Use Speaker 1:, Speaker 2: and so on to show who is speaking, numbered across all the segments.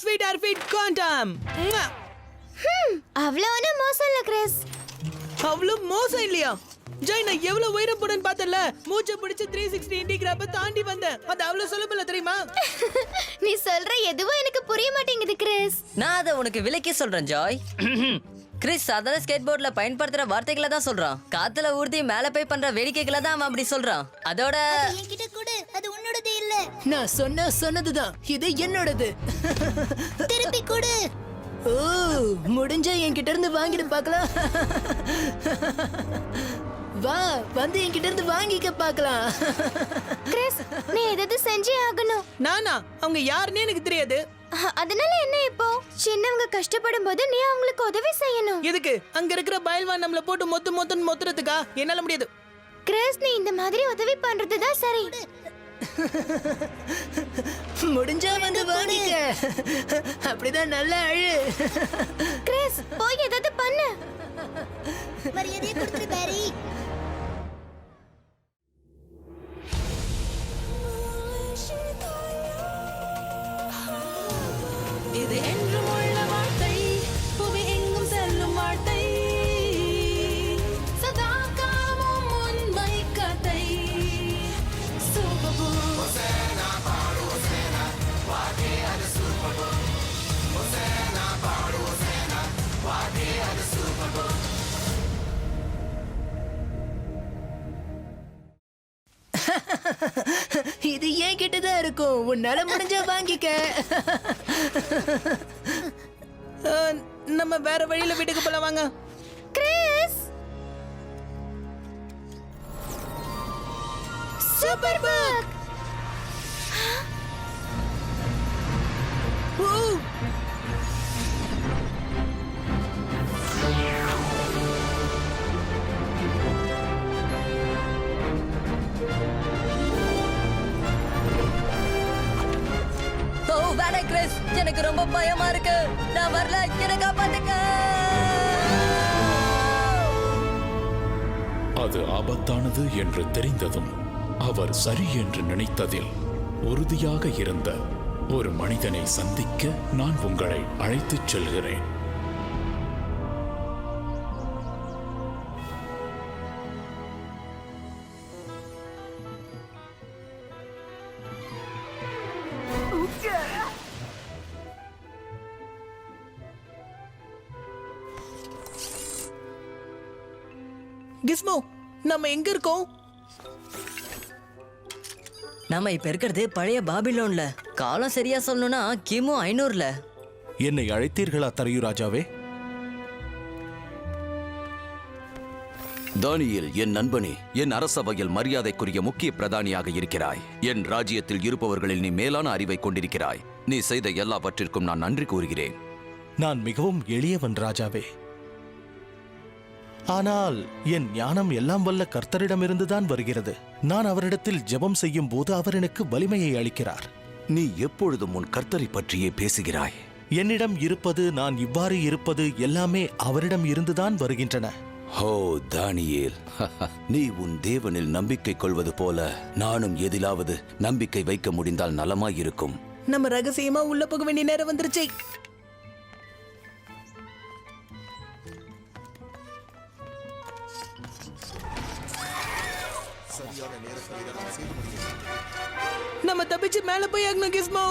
Speaker 1: feet air feet quantum.
Speaker 2: அவ்வளவு ஒன்றும் மோசம் இல்ல கிறிஸ்.
Speaker 1: அவ்வளவு மோசம் இல்லையா? ஜெய், நான் எவ்வளவு உயரம் போறேன்னு பார்த்தல. மூச்சை பிடிச்சு 360 இன்டிகிராப்ப தாண்டி வந்தேன். அது அவ்வளவு சுலபம் இல்ல தெரியுமா?
Speaker 2: நீ சொல்ற எதுவும் எனக்கு புரிய மாட்டேங்குது கிறிஸ்.
Speaker 3: நான் அதை உனக்கு விளக்கி சொல்றேன் ஜாய். கிறிஸ் சாதாரண ஸ்கேட் போர்ட்ல பயன்படுத்துற வார்த்தைகளை தான் சொல்றான். காத்துல ஊர்தி மேல போய் பண்ற வேடிக்கைகளை தான் அவன் அப்படி சொல்றான். அதோட
Speaker 2: என்கிட்ட கொடு, அது உன்னோடது இல்ல.
Speaker 1: நான் சொன்னதுதான், இது என்னோடது.
Speaker 2: திருப்பி கொடு.
Speaker 1: ஓ, முடிஞ்சா என்கிட்ட இருந்து வாங்கிட்டு பார்க்கலாம். வா, வந்து என்கிட்ட இருந்து வாங்கிக்க பார்க்கலாம்.
Speaker 2: கிறிஸ், நீ ஏதாவது செஞ்சே ஆகணும்.
Speaker 1: நானா? அவங்க யாருன்னே எனக்கு தெரியாது.
Speaker 2: அதனால என்ன இப்போ? சின்னவங்க கஷ்டப்படும் போது நீ அவங்களுக்கு உதவி செய்யணும்.
Speaker 1: எதுக்கு? அங்க இருக்கிற பயல்வான் நம்மள போட்டு மொத்துறதுக்கா? என்னால முடியாது.
Speaker 2: கிறிஸ், நீ இந்த மாதிரி உதவி பண்றதுதான் சரி.
Speaker 1: முடிஞ்சா வந்து வாங்கிக்க. அப்படிதான் நல்லா அழு.
Speaker 2: கிறிஸ், போய் ஏதாவது பண்ணு. மரியாதையை கொடுத்துரு பாரி.
Speaker 4: இது என்றும் உள்ள வார்த்தை, புவி எங்கும் செல்லும் வார்த்தை, சதா காலமும் உண்மை கதை. சூப்பர் பூ
Speaker 1: இது ஏன் கிட்டதான் இருக்கும். உன்னால முடிஞ்சா வாங்கிக்க. நம்ம வேற வழியில வீட்டுக்கு போலாம் வாங்க.
Speaker 2: Chris, super book.
Speaker 3: ஓ வேணாம் கிறிஸ், எனக்கு ரொம்ப பயமா இருக்கு. நான் வரல, என்ன காப்பாத்துங்க.
Speaker 5: அது ஆபத்தானது என்று தெரிந்ததும் அவர் சரி என்று நினைத்ததில் உறுதியாக இருந்த ஒரு மனிதனை சந்திக்க நான் உங்களை அழைத்துச் செல்கிறேன்.
Speaker 1: கிஸ்மோ, நம்ம எங்க இருக்கோம்?
Speaker 3: நாம இப்ப இருக்கிறது பழைய பாபிலோன்ல. காலம் சரியா சொல்லணும்னா கிமு 500ல.
Speaker 6: என்னை அழைத்தீர்களா தரையு ராஜாவே?
Speaker 7: தானியேல், என் நண்பனே, என் அரசவையில் மரியாதைக்குரிய முக்கிய பிரதானியாக இருக்கிறாய். என் ராஜ்யத்தில் இருப்பவர்களில் நீ மேலான அறிவை கொண்டிருக்கிறாய். நீ செய்த எல்லாவற்றிற்கும் நான் நன்றி கூறுகிறேன்.
Speaker 6: நான் மிகவும் எளியவன் ராஜாவே. ஆனால் என் ஞானம் எல்லாம் வல்ல கர்த்தரிடமிருந்துதான் வருகிறது. நான் அவரிடத்தில் ஜெபம் செய்யும் போது அவர் எனக்கு வலிமையை அளிக்கிறார்.
Speaker 7: நீ எப்பொழுதும் உன் கர்த்தரை பற்றியே பேசுகிறாய்.
Speaker 6: என்னிடம் இருப்பது, நான் இவ்வாறு இருப்பது எல்லாமே அவரிடம் இருந்துதான் வருகின்றன.
Speaker 7: ஓ தானியேல், நீ உன் தேவனில் நம்பிக்கை கொள்வது போல நானும் எதிலாவது நம்பிக்கை வைக்க முடிந்தால் நலமாயிருக்கும்.
Speaker 1: நம்ம ரகசியமா உள்ள போக வேண்டிய நேரம் வந்துருச்சு. நம்ம தப்பிச்சு மேல போய் ஆகணும் கிஸ்மோ.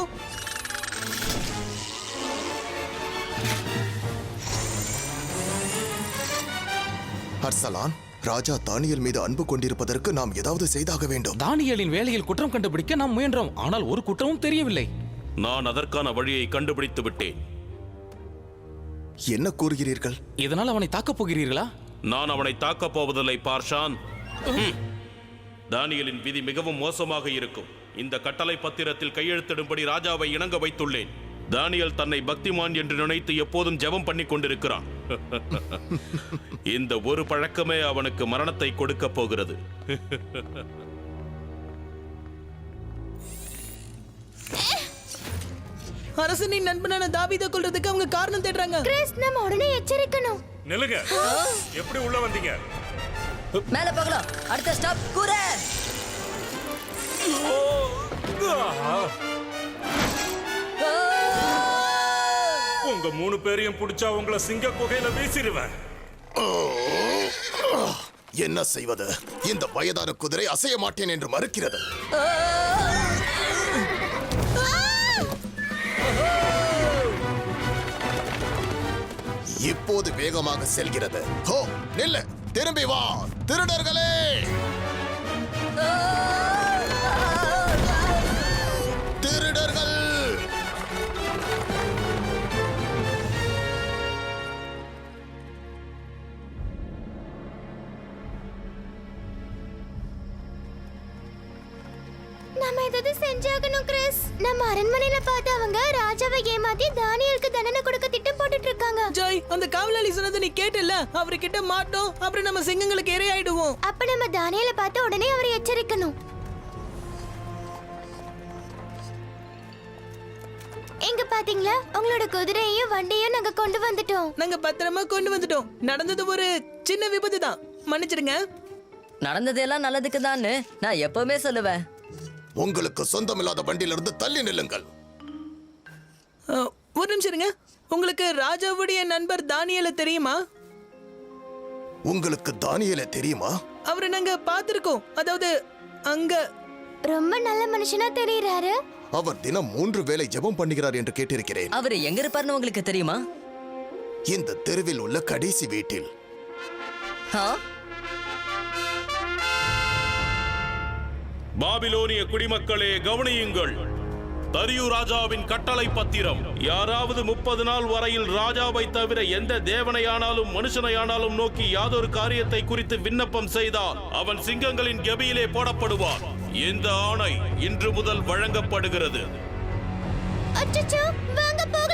Speaker 8: அர்சலான், ராஜா தானியேல் மீது அன்பு கொண்டிருப்பதற்கு நாம் ஏதாவது செய்தாக வேண்டும்.
Speaker 9: தானியேலின் வேலையில் குற்றம் கண்டுபிடிக்க நாம் முயன்றோம், ஆனால் ஒரு குற்றமும் தெரியவில்லை.
Speaker 5: நான் அதற்கான வழியை கண்டுபிடித்து விட்டேன்.
Speaker 8: என்ன கூறுகிறீர்கள்?
Speaker 9: இதனால் அவனை தாக்கப் போகிறீர்களா?
Speaker 5: நான் அவனை தாக்கப் போவதில்லை பார்ஷான். தானியேலின் விதி மிகவும் மோசமாக இருக்கும். இந்த கட்டளை பத்திரத்தில் கையெழுத்திடும்படி ராஜாவை இணங்க வைத்துள்ளேன். தானியேல் தன்னை பக்திமான் என்று நினைத்து எப்போதும் ஜெபம் பண்ணி கொண்டிருக்கிறான். இந்த ஒரு பழக்கமே அவனுக்கு மரணத்தை கொடுக்க போகிறது.
Speaker 1: அரசனின் நண்பனான தாவீதை கொல்றதுக்கு அவங்க காரணம் தேடுறாங்க.
Speaker 2: கிறிஸ், நம்ம உடனே எச்சரிக்கணும்.
Speaker 10: நில்லுங்க. எப்படி உள்ள வந்தீங்க?
Speaker 3: மேல போகலாம். அடுத்த ஸ்டாப் கூரை.
Speaker 10: உங்க 3 பேரையும் பிடிச்சா உங்களை சிங்க குகையில வீசிடுவேன்.
Speaker 8: என்ன செய்வது? இந்த வயதான குதிரை அசைய மாட்டேன் என்று மறுக்கிறது. இப்போது வேகமாக செல்கிறது. ஹோ, நில்லு! திரும்பி வா, திருடர்களே! திருடர்கள்!
Speaker 2: நம்ம ஏதாவது செஞ்சாகணும் கிறிஸ். நம்ம அரண்மனையில பார்த்து அவங்க ராஜாவை ஏமாத்தி தானியலுக்கு தண்டனை கொடுக்க திட்டம் போட்டுட்டு இருக்காங்க.
Speaker 1: ஜாய், அந்த காவலாளி சொன்னதை நீ கேட்டல? அவர்கிட்ட மாட்டோம், அப்புறம் நம்ம சிங்கங்களுக்கு இரையாயிடுவோம்.
Speaker 2: அப்ப நம்ம தானியலை பார்த்து உடனே அவரை எச்சரிக்கணும். எங்க பாத்தீங்களா, உங்களோட குதிரையையும் வண்டியையும் நாங்க கொண்டு வந்துட்டோம்.
Speaker 1: நாங்க பத்திரமா கொண்டு வந்துட்டோம். நடந்தது ஒரு சின்ன விபத்து தான், மன்னிச்சிடுங்க.
Speaker 3: நடந்ததெல்லாம் நல்லதுக்கு தான் நான் எப்பவுமே சொல்லுவேன்.
Speaker 8: உங்களுக்கு சொந்தமில்லாத வண்டியிலிருந்து தள்ளி நில்லுங்கள்.
Speaker 1: ஒரு நிமிஷம் இருங்க. உங்களுக்கு ராஜாவுடைய நண்பர் தானியல தெரியுமா?
Speaker 8: உங்களுக்கு தானியேலை தெரியுமா?
Speaker 1: அவரை நாங்க பார்த்திருக்கோம். அதாவது அங்க
Speaker 2: ரொம்ப நல்ல மனுஷனா தெரியறாரு.
Speaker 8: அவர் தினம் 3 வேளை ஜெபம் பண்ணுகிறார் என்று கேட்டிருக்கிறேன்.
Speaker 3: அவரு எங்க இருப்பாருன்னு உங்களுக்கு தெரியுமா?
Speaker 8: இந்த தெருவில் உள்ள கடைசி வீட்டில்.
Speaker 3: ஆ?
Speaker 5: பாபிலோனிய குடிமக்களே கவனியுங்கள். தரியு ராஜாவின் கட்டளை பத்திரம். யாராவது 30 நாள் வரையில் ராஜாவை தவிர எந்த தேவனையானாலும் மனுஷனையானாலும் நோக்கி யாதொரு காரியத்தை குறித்து விண்ணப்பம் செய்தால் அவன் சிங்கங்களின் கெபியிலே போடப்படுவான். இந்த ஆணை இன்று முதல் வழங்கப்படுகிறது.
Speaker 2: அச்சச்சோ, வாங்க போகலாம்.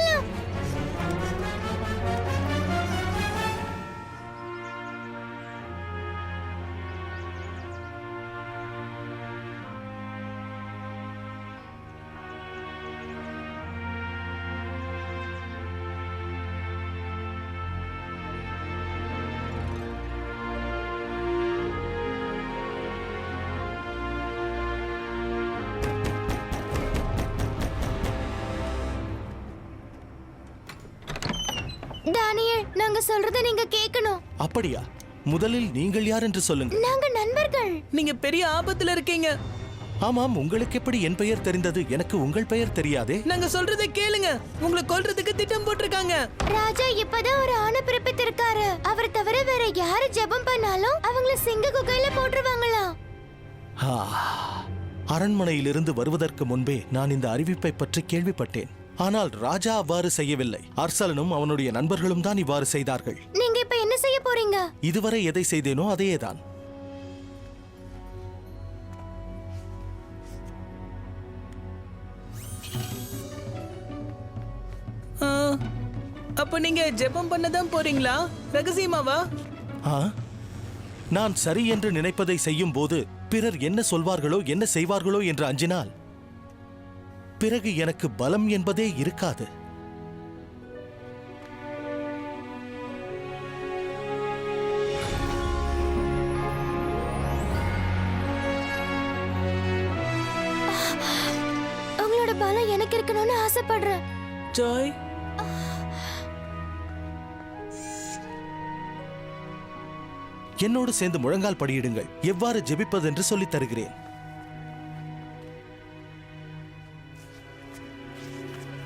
Speaker 2: தானியல், நாங்க சொல்றத நீங்க கேட்கணும்.
Speaker 6: அப்படியா? முதலில் நீங்கள் யார் என்று சொல்லுங்க.
Speaker 2: நாங்க நண்பர்கள்.
Speaker 1: நீங்க பெரிய ஆபத்துல இருக்கீங்க.
Speaker 6: ஆமாம், உங்களுக்கு எப்படி என் பெயர் தெரிந்தது? எனக்கு உங்கள் பெயர் தெரியாதே.
Speaker 1: நாங்க சொல்றதை கேளுங்க. உங்களை கொல்றதுக்கு திட்டம் போட்டிருக்காங்க.
Speaker 2: ராஜா இப்பதான் ஒரு ஆணை பிறப்பித்திருக்காரு. அவர் தவிர வேற யாரு ஜெபம் பண்ணாலும் அவங்கள சிங்க குகையில போட்டுருவாங்களாம்.
Speaker 6: அரண்மனையிலிருந்து வருவதற்கு முன்பே நான் இந்த அறிவிப்பை பற்றி கேள்விப்பட்டேன். ஆனால் ராஜா அவ்வாறு செய்யவில்லை. அர்சலனும் அவனுடைய நண்பர்களும் தான் இவ்வாறு செய்தார்கள்.
Speaker 2: நீங்க இப்ப என்ன செய்ய போறீங்க?
Speaker 6: இதுவரை எதை செய்தேனோ அதையேதான்.
Speaker 1: அப்ப நீங்க ஜெபம் பண்ணதான் போறீங்களா? ரகசியமாவா?
Speaker 6: நான் சரி என்று நினைப்பதை செய்யும் போது பிறர் என்ன சொல்வார்களோ என்ன செய்வார்களோ என்று அஞ்சினால் பிறகு எனக்கு பலம் என்பதே இருக்காது.
Speaker 2: உங்களோட பலம் எனக்கு இருக்கணும்னு ஆசைப்படுறேன்.
Speaker 1: ஜாய்,
Speaker 6: என்னோடு சேர்ந்து முழங்கால் படியிடுங்கள். எவ்வாறு ஜெபிப்பது என்று சொல்லித் தருகிறேன்.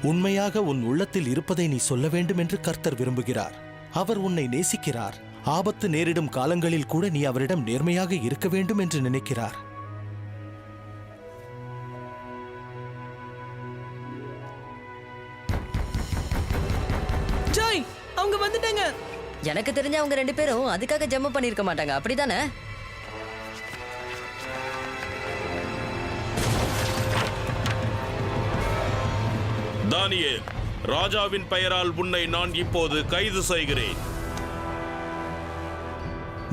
Speaker 6: உண்மையாக உன் உள்ளத்தில் இருப்பதை நீ சொல்ல வேண்டும் என்று கர்த்தர் விரும்புகிறார். அவர் உன்னை நேசிக்கிறார். ஆபத்து நேரிடும் காலங்களில் கூட நீ அவரிடம் நேர்மையாக இருக்க வேண்டும் என்று நினைக்கிறார்.
Speaker 1: ஜாய், அவங்க வந்துட்டாங்க.
Speaker 3: எனக்கு தெரிஞ்ச அவங்க 2 பேரும் அதுக்காக ஜெபம் பண்ணிருக்க மாட்டாங்க, அப்படிதானே?
Speaker 5: தானியேல், ராஜாவின் பெயரால் உன்னை நான் இப்போது கைது செய்கிறேன்.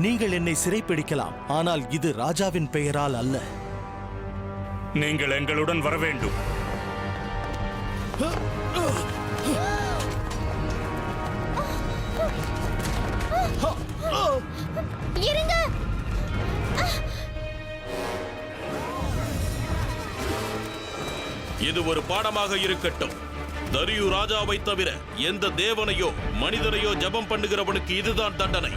Speaker 6: நீங்கள் என்னை சிறைப்பிடிக்கலாம், ஆனால் இது ராஜாவின் பெயரால் அல்ல.
Speaker 10: நீங்கள் எங்களுடன் வர வேண்டும்.
Speaker 2: இருங்க.
Speaker 5: இது ஒரு பாடமாக இருக்கட்டும். தரியு ராஜாவை தவிர எந்த தேவனையோ மனிதனையோ ஜெபம் பண்ணுகிறவனுக்கு இதுதான் தண்டனை.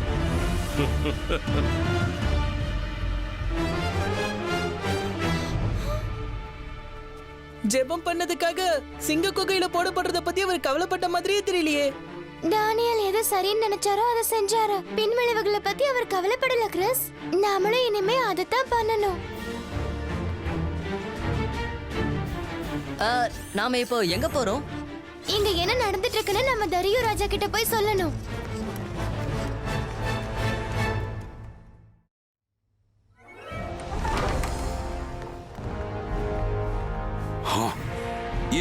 Speaker 1: ஜெபம் பண்ணதுக்காக சிங்க குகையில போடப்படுறத பத்தி அவர் கவலைப்பட்ட மாதிரியே தெரியலையே.
Speaker 2: தானியல் எதை சரின்னு நினைச்சாரோ அதை செஞ்சாரு. பின்விளைவுகளை பத்தி அவர் கவலைப்படல கிறிஸ். நாமளும் இனிமே அதைத்தான் பண்ணணும்.
Speaker 3: நாம இப்போ எங்க போறோம்?
Speaker 2: இங்க என்ன நடந்துட்டு இருக்குன்னு நம்ம தரியு ராஜா கிட்ட போய் சொல்லணும்.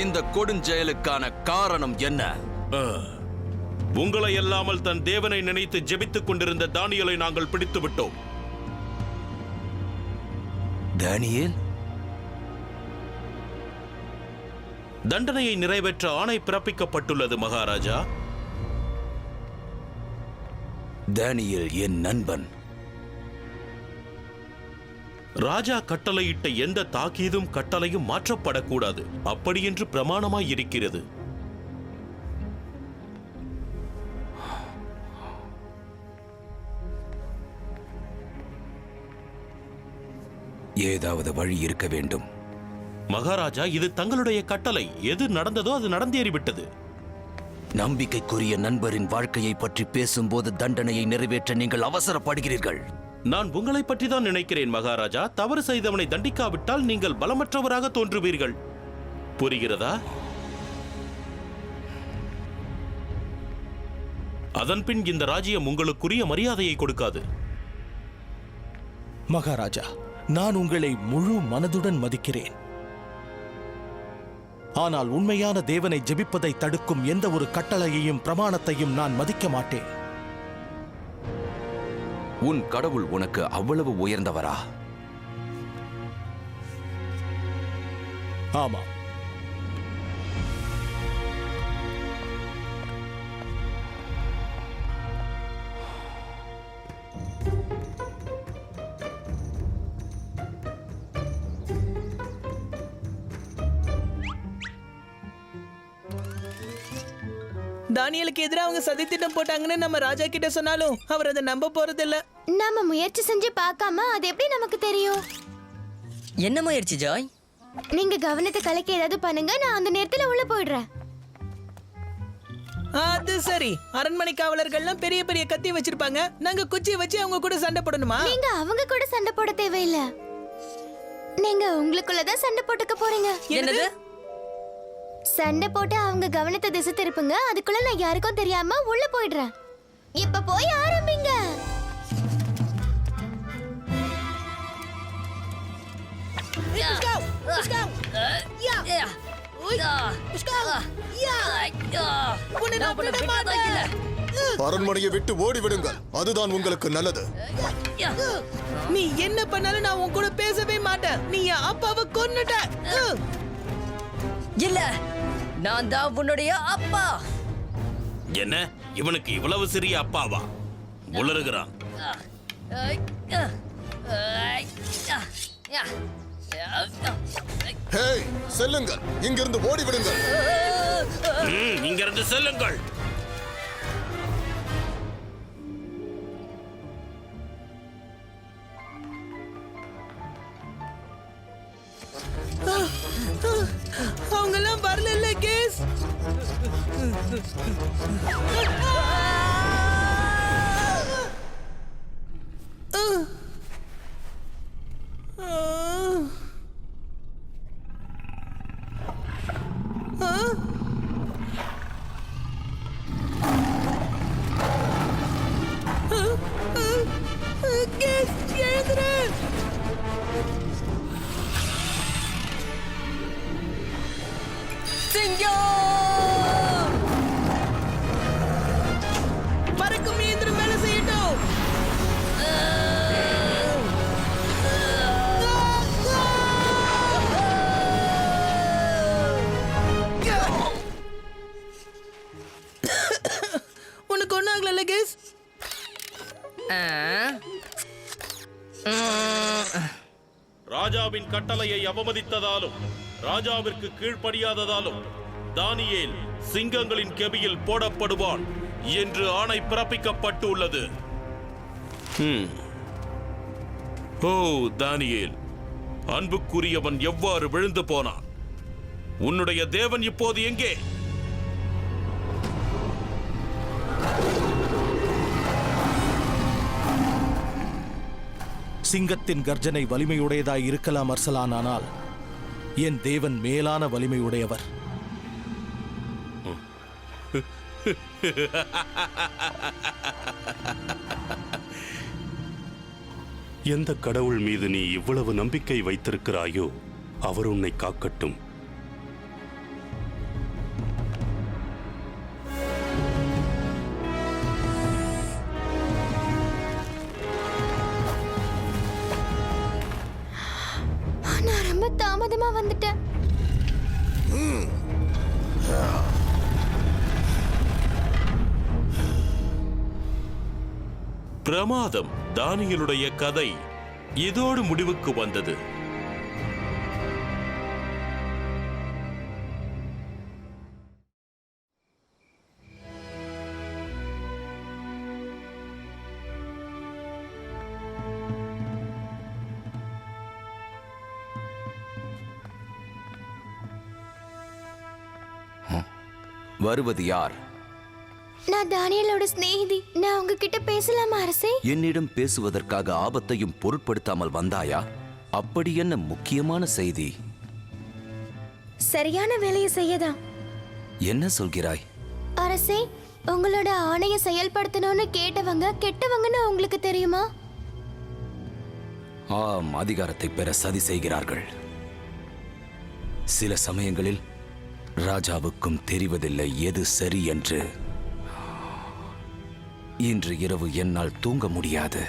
Speaker 7: இந்த கொடுஞ்செயலுக்கான காரணம் என்ன?
Speaker 5: உங்களை அல்லாமல் தன் தேவனை நினைத்து ஜெபித்துக் கொண்டிருந்த தானியலை நாங்கள் பிடித்து விட்டோம்.
Speaker 7: தானியேல்,
Speaker 5: தண்டனையை நிறைவேற்ற ஆணை பிறப்பிக்கப்பட்டுள்ளது மகாராஜா.
Speaker 7: தானியேல் என் நண்பன்.
Speaker 5: ராஜா கட்டளையிட்ட எந்த தாக்கீதும் கட்டளையும் மாற்றப்படக்கூடாது. அப்படியென்று பிரமாணமாய் இருக்கிறது.
Speaker 7: ஏதாவது வழி இருக்க வேண்டும்.
Speaker 5: மகாராஜா, இது தங்களுடைய கட்டளை. எது நடந்ததோ அது நடந்தேறிவிட்டது.
Speaker 7: நம்பிக்கைக்குரிய நண்பரின் வாழ்க்கையை பற்றி பேசும்போது தண்டனையை நிறைவேற்ற நீங்கள் அவசரப்படுகிறீர்கள்.
Speaker 5: நான் உங்களை பற்றி தான் நினைக்கிறேன் மகாராஜா. தவறு செய்தவனை தண்டிக்காவிட்டால் நீங்கள் பலமற்றவராக தோன்றுவீர்கள். புரிகிறதா? அதன்பின் இந்த ராஜ்யம் உங்களுக்குரிய மரியாதையை கொடுக்காது.
Speaker 6: மகாராஜா, நான் உங்களை முழு மனதுடன் மதிக்கிறேன். ஆனால் உண்மையான தேவனை ஜெபிப்பதை தடுக்கும் எந்த ஒரு கட்டளையையும் பிரமாணத்தையும் நான் மதிக்க மாட்டேன்.
Speaker 7: உன் கடவுள் உனக்கு அவ்வளவு உயர்ந்தவரா?
Speaker 6: ஆமாம்.
Speaker 1: தானியலுக்கு எதிராக அவங்க சதித்திட்டம் போட்டாங்கன்னு நம்ம ராஜா கிட்ட சொன்னாலும் அவர் அதை நம்ப போறது இல்ல.
Speaker 2: நாம முயற்சி செஞ்சு பார்க்காம அது எப்படி நமக்கு தெரியும்?
Speaker 3: என்ன முயற்சி ஜாய்?
Speaker 2: நீங்க கவனத்தை கலக்கி ஏதாவது பண்ணுங்க, நான் அந்த நேரத்துல உள்ள போயிடுறேன்.
Speaker 1: அது சரி. அரண்மனை காவலர்கள்லாம் பெரிய பெரிய கத்தி வச்சிருப்பாங்க. நாங்க குச்சி வச்சு அவங்க கூட சண்டை போடணுமா?
Speaker 2: நீங்க அவங்க கூட சண்டை போட தேவையில்ல. நீங்க உங்களுக்குள்ளதான் சண்டை போட்டுக்க போறீங்க.
Speaker 3: என்னது?
Speaker 2: சண்டை போட்டு அவங்க கவனத்தை திசை திருப்புங்க. அதுக்குள்ள நான் யாருக்கும் தெரியாம உள்ள போயிடுறேன். இப்ப போய் ஆரம்பிங்க.
Speaker 8: அரண்மனையை விட்டு ஓடிவிடுங்கள். அதுதான் உங்களுக்கு நல்லது.
Speaker 1: நீ என்ன பண்ணாலும் நான் உன் கூட பேசவே மாட்டேன். நீ என் அப்பாவை கொன்னுட்ட.
Speaker 3: இல்ல, நான் தான் உன்னுடைய அப்பா.
Speaker 5: என்ன, இவனுக்கு இவ்வளவு சிறிய அப்பாவா? உளறுகிறான்.
Speaker 8: ஹேய், செல்லுங்கள். இங்கிருந்து ஓடிவிடுங்கள்.
Speaker 5: இங்கிருந்து செல்லுங்கள்.
Speaker 1: அவங்க எல்லாம் வரல கேஸ். பறக்கும் இயந்திரம் வேலை செய்யட்டும். உனக்கு ஒன்னும் ஆகல கேஸ்?
Speaker 5: ராஜாவின் கட்டளையை அவமதித்ததாலும் ராஜாவிற்கு கீழ்ப்படியாததாலும் தானியேல் சிங்கங்களின் கெபியில் போடப்படுவான் என்று ஆணை பிறப்பிக்கப்பட்டுள்ளது. ஓ தானியேல், அன்புக்குரியவன் எவ்வாறு விழுந்து போனான்? உன்னுடைய தேவன் இப்போது எங்கே?
Speaker 6: சிங்கத்தின் கர்ஜனை வலிமையுடையதாய் இருக்கலாம் அர்சலான், ஆனால் என் தேவன் மேலான வலிமையுடையவர்.
Speaker 10: எந்த கடவுள் மீது நீ இவ்வளவு நம்பிக்கை வைத்திருக்கிறாயோ அவர் உன்னை காக்கட்டும்.
Speaker 2: நான் ரொம்ப தாமதமா வந்துட்டேன்.
Speaker 5: பிரமாதம். தானியேலுடைய கதை இதோடு முடிவுக்கு வந்தது.
Speaker 7: வருவது யார்?
Speaker 2: நான் தானியேலோட சிநேகிதி. நான் உங்ககிட்ட பேசலாமா அரசே?
Speaker 7: என்னிடம் பேசுவதற்காக ஆபத்தையும் பொருட்படுத்தாமல் வந்தாயா? அப்படி என்ன முக்கியமான செய்தி?
Speaker 2: சரியான வேலையை செய்யதான்.
Speaker 7: என்ன சொல்கிறாய்?
Speaker 2: அரசே, உங்களோட ஆணையை செயல்படுத்தணும்னு கேட்டவங்க கெட்டவங்கன்னு உங்களுக்கு தெரியுமா?
Speaker 7: ஆம், அதிகாரத்தை பெற சதி செய்கிறார்கள். சில சமயங்களில் ராஜாவுக்கும் தெரிவதில்லை எது சரி என்று. இன்று இரவு என்னால் தூங்க முடியாது.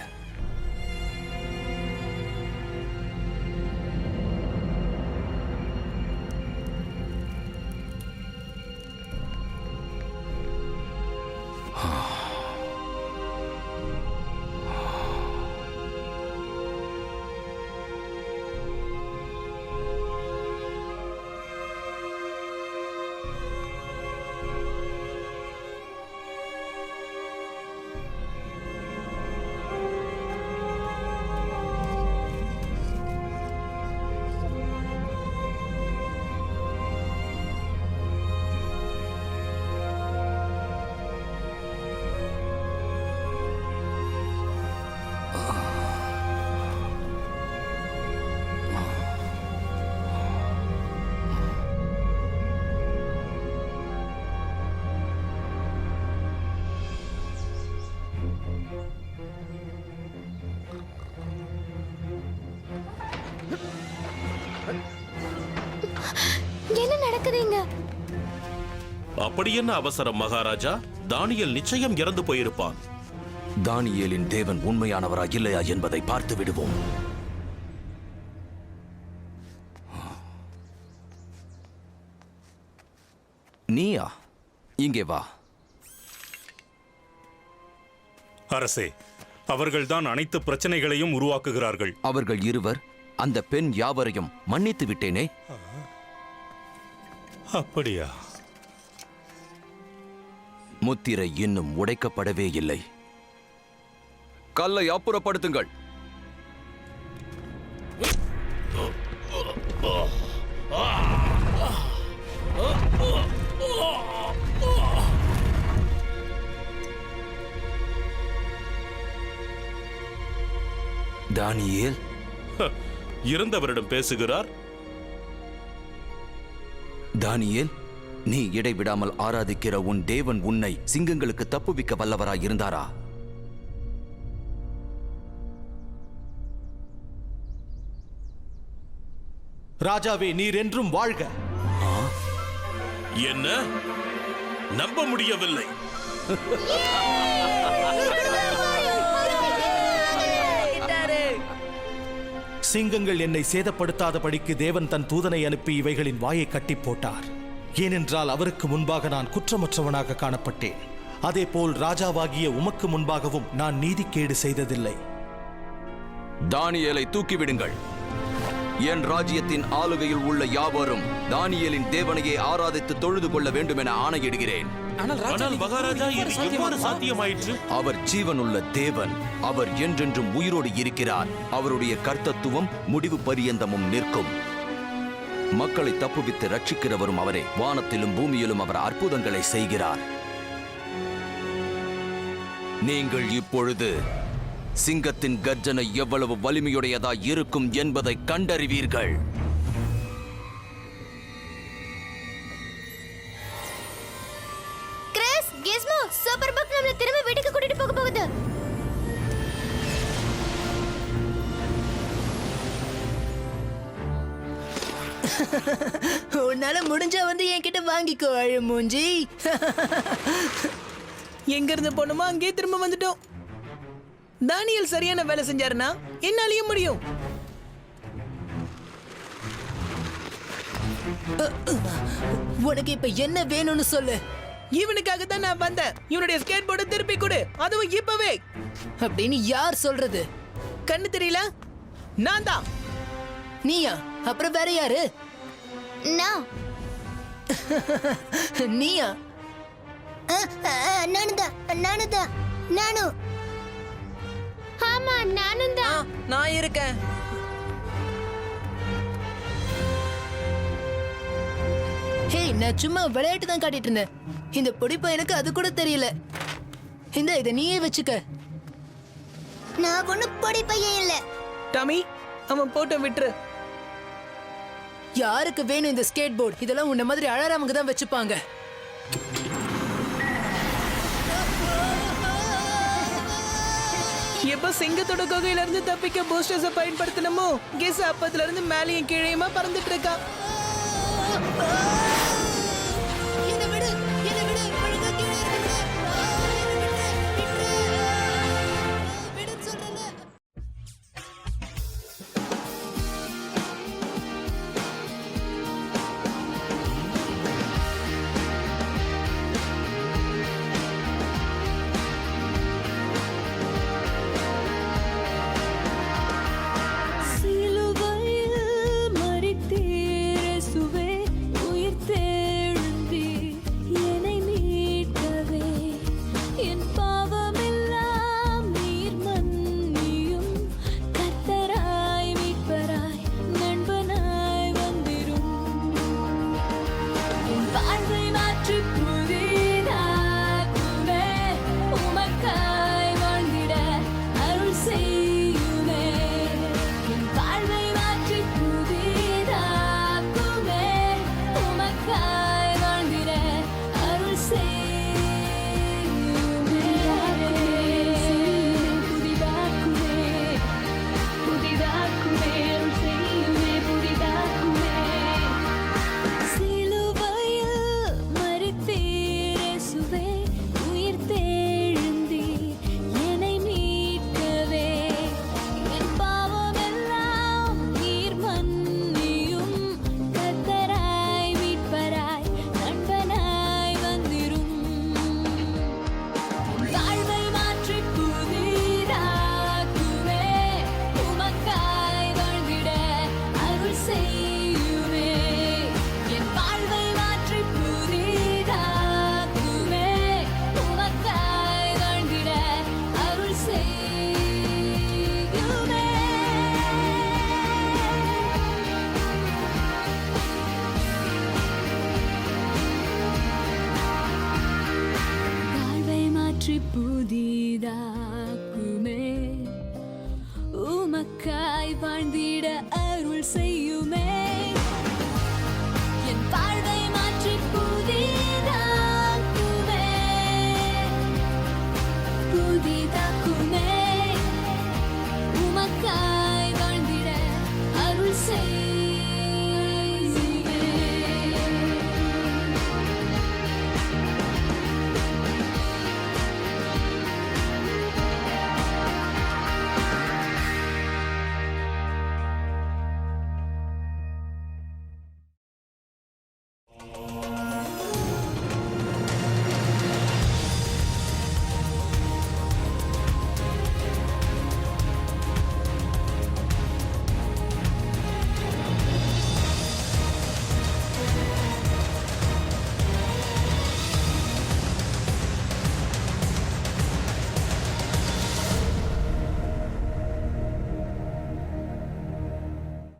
Speaker 2: என்ன நடக்குதுங்க?
Speaker 5: அப்படி என்ன அவசரம் மகாராஜா? தானியேல் நிச்சயம் இறந்து போயிருப்பான்.
Speaker 7: தானியேலின் தேவன் உண்மையானவரா இல்லையா என்பதை பார்த்து விடுவோம். நீயா? இங்கே வா.
Speaker 10: அரசே, அவர்கள்தான் அனைத்து பிரச்சனைகளையும் உருவாக்குகிறார்கள்.
Speaker 7: அவர்கள் இருவர், அந்த பெண் யாவரையும் மன்னித்து விட்டேனே.
Speaker 10: அப்படியா?
Speaker 7: முத்திரை இன்னும் உடைக்கப்படவே இல்லை. கல்லை அப்புறப்படுத்துங்கள். தானியேல்
Speaker 5: இறந்தவரிடம் பேசுகிறார்.
Speaker 7: தானியேல், நீ இடைவிடாமல் ஆராதிக்கிற உன் தேவன் உன்னை சிங்கங்களுக்கு தப்புவிக்க வல்லவராய் இருந்தாரா?
Speaker 6: ராஜாவே, நீர் என்றும் வாழ்க.
Speaker 5: என்ன? நம்ப முடியவில்லை.
Speaker 6: சிங்கங்கள் என்னை சேதப்படுத்தாதபடிக்கு தேவன் தன் தூதனை அனுப்பி இவைகளின் வாயை கட்டி போட்டார். ஏனென்றால் அவருக்கு முன்பாக நான் குற்றமற்றவனாக காணப்பட்டேன். அதேபோல் ராஜாவாகிய உமக்கு முன்பாகவும் நான் நீதிக்கேடு செய்ததில்லை.
Speaker 7: தானியேலை தூக்கிவிடுங்கள். என் ராஜ்யத்தின் ஆளுகையில் உள்ள யாவரும் தானியேலின் தேவனையே ஆராதித்து தொழுது கொள்ள வேண்டும் என ஆணையிடுகிறேன்.
Speaker 5: ஆனால் மகாராஜா, இது எவ்வாறு சாத்தியமாயிற்று?
Speaker 7: அவர் ஜீவனுள்ள தேவன். அவர் என்றென்றும் உயிரோடு இருக்கிறார். அவருடைய கர்த்தத்துவம் முடிவு பரியந்தமும் நிற்கும். மக்களை தப்புவித்து ரட்சிக்கிறவரும் அவரே. வானத்திலும் பூமியிலும் அவர் அற்புதங்களை செய்கிறார். நீங்கள் இப்பொழுது சிங்கத்தின் கர்ஜனை எவ்வளவு வலிமையுடையதாய் இருக்கும் என்பதை கண்டறிவீர்கள்.
Speaker 2: கிறிஸ், கிஸ்மோ, சூப்பர் பக் நம்மள திரும்ப வீட்டுக்கு கூட்டிட்டு போக போகுது.
Speaker 1: உன்னால முடிஞ்சா வந்து என்கிட்ட வாங்கிக்கோ அழு மூஞ்சி. எங்க இருந்து போனோமோ அங்கேயே திரும்ப வந்துட்டோம். தானியல் சரியான வேலை செஞ்சாருன்னா என்னாலயும் முடியும். உனக்கு இப்ப என்ன வேணும்னு சொல்லு. இவனுக்காக தான் நான் வந்தேன். இவனுடைய ஸ்கேட் போர்டை திருப்பி கொடு, அதுவும் இப்பவே. அப்படின்னு யார் சொல்றது? கண்ணு தெரியல? நான் தான். நீயா? அப்புறம் வேற யாரு?
Speaker 2: நான்.
Speaker 1: நீயா?
Speaker 2: நானுதான். ஆமா, நானும் தான்.
Speaker 1: நான் இருக்கேன். ஹே, நான் சும்மா விளையாட்டு தான் காட்டிட்டு இருந்தேன். இந்த பொடிப்பா எனக்கு அது கூட தெரியல. இதை நீயே வச்சுக்க.
Speaker 2: நான் ஒண்ணு பொடி பையன் இல்ல.
Speaker 1: டாமி, அவன் போட்டு விட்டுரு. யாருக்கு வேணும் இந்த ஸ்கேட் போர்டு? இதெல்லாம் உன்ன மாதிரி அழறவங்க தான் வச்சுப்பாங்க. எப்ப சிங்கத்தோட குகையில இருந்து தப்பிக்க பூஸ்டர்ஸ பயன்படுத்தணுமோ, கெஸ் அப்பத்துல இருந்து மேலேயும் கீழேயுமா பறந்துட்டு இருக்கா. புதிதாக்குமே உமக்காய் வாழ்ந்திட அருள் செய்யுமே என் வாழ்வை மாற்றி புதிதாக்குமே புதிதாக்குமே